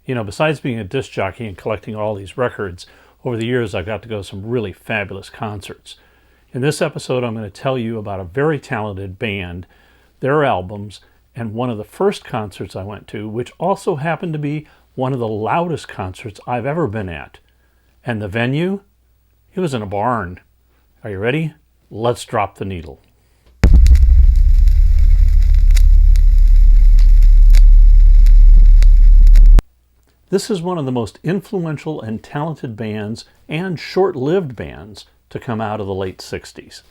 You know, besides being a disc jockey and collecting all these records, over the years I've got to go to some really fabulous concerts. In this episode, I'm going to tell you about a very talented band, their albums, and one of the first concerts I went to, which also happened to be one of the loudest concerts I've ever been at. And the venue? It was in a barn. Are you ready? Let's drop the needle. This is one of the most influential and talented bands and short-lived bands to come out of the late 60s.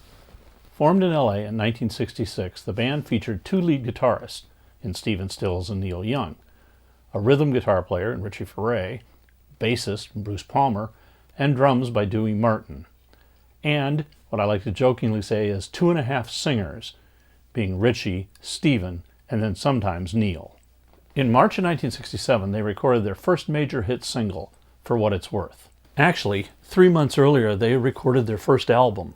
Formed in LA in 1966, the band featured two lead guitarists in Stephen Stills and Neil Young, a rhythm guitar player in Richie Furay, bassist Bruce Palmer, and drums by Dewey Martin, and what I like to jokingly say is 2.5 singers, being Richie, Stephen, and then sometimes Neil. In March of 1967, they recorded their first major hit single, For What It's Worth. Actually, 3 months earlier, they recorded their first album,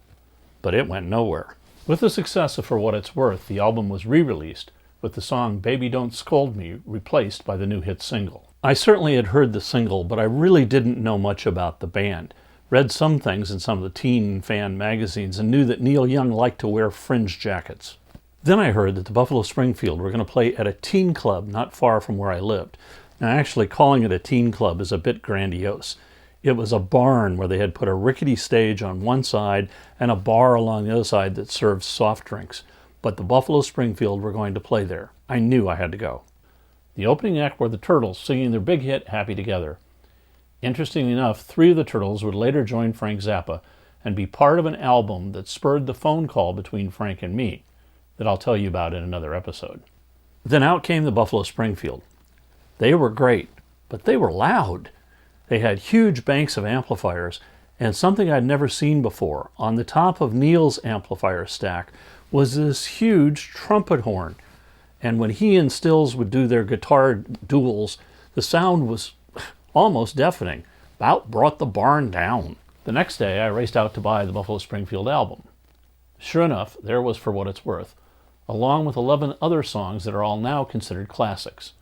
but it went nowhere. With the success of For What It's Worth, the album was re-released, with the song Baby Don't Scold Me replaced by the new hit single. I certainly had heard the single, but I really didn't know much about the band. Read some things in some of the teen fan magazines and knew that Neil Young liked to wear fringe jackets. Then I heard that the Buffalo Springfield were going to play at a teen club not far from where I lived. Now, actually calling it a teen club is a bit grandiose. It was a barn where they had put a rickety stage on one side and a bar along the other side that served soft drinks. But the Buffalo Springfield were going to play there. I knew I had to go. The opening act were the Turtles singing their big hit, Happy Together. Interestingly enough, 3 of the Turtles would later join Frank Zappa and be part of an album that spurred the phone call between Frank and me, that I'll tell you about in another episode. Then out came the Buffalo Springfield. They were great, but they were loud. They had huge banks of amplifiers, and something I'd never seen before. On the top of Neil's amplifier stack was this huge trumpet horn, and when he and Stills would do their guitar duels, the sound was almost deafening. About brought the barn down. The next day, I raced out to buy the Buffalo Springfield album. Sure enough, there was For What It's Worth, along with 11 other songs that are all now considered classics.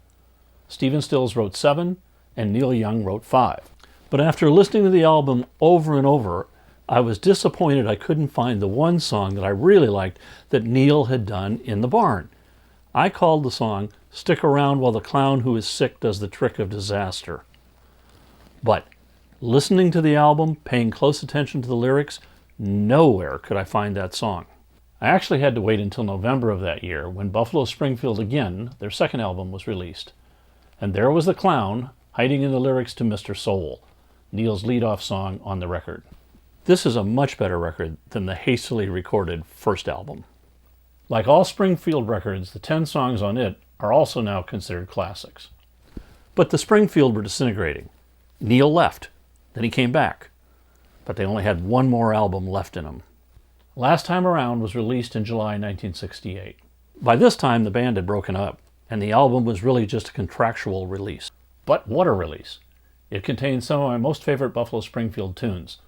Stephen Stills wrote 7, and Neil Young wrote 5. But after listening to the album over and over, I was disappointed I couldn't find the one song that I really liked that Neil had done in the barn. I called the song Stick Around While the Clown Who Is Sick Does the Trick of Disaster. But listening to the album, paying close attention to the lyrics, nowhere could I find that song. I actually had to wait until November of that year when Buffalo Springfield again, their second album, was released. And there was the clown hiding in the lyrics to Mr. Soul, Neil's lead-off song on the record. This is a much better record than the hastily recorded first album. Like all Springfield records, the 10 songs on it are also now considered classics. But the Springfield were disintegrating. Neil left, then he came back, but they only had one more album left in them. Last Time Around was released in July 1968. By this time, the band had broken up, and the album was really just a contractual release. But what a release! It contains some of my most favorite Buffalo Springfield tunes,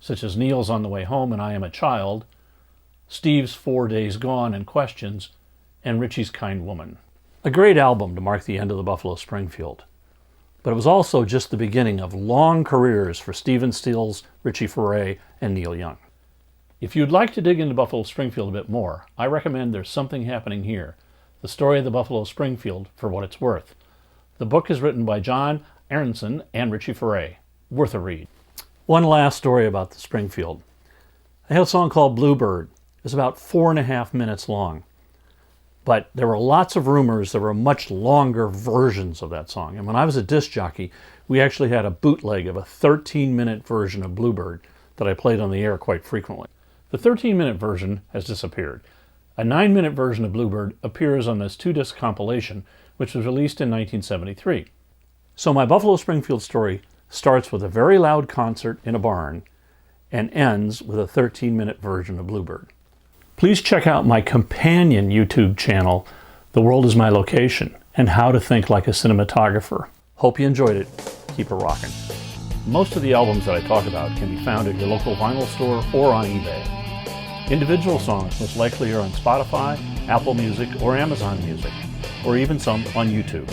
such as Neil's On the Way Home and I Am a Child, Steve's 4 Days Gone and Questions, and Richie's Kind Woman. A great album to mark the end of the Buffalo Springfield. But it was also just the beginning of long careers for Stephen Stills, Richie Furay, and Neil Young. If you'd like to dig into Buffalo Springfield a bit more, I recommend There's Something Happening Here, the story of the Buffalo Springfield, For What It's Worth. The book is written by John Aronson and Richie Furay. Worth a read. One last story about the Springfield. They had a song called Bluebird. It's about 4.5 minutes long. But there were lots of rumors there were much longer versions of that song. And when I was a disc jockey, we actually had a bootleg of a 13-minute version of Bluebird that I played on the air quite frequently. The 13-minute version has disappeared. A 9-minute version of Bluebird appears on this 2-disc compilation, which was released in 1973. So my Buffalo Springfield story starts with a very loud concert in a barn and ends with a 13-minute version of Bluebird. Please check out my companion YouTube channel, The World Is My Location, and How to Think Like a Cinematographer. Hope you enjoyed it. Keep it rocking. Most of the albums that I talk about can be found at your local vinyl store or on eBay. Individual songs most likely are on Spotify, Apple Music, or Amazon Music, or even some on YouTube.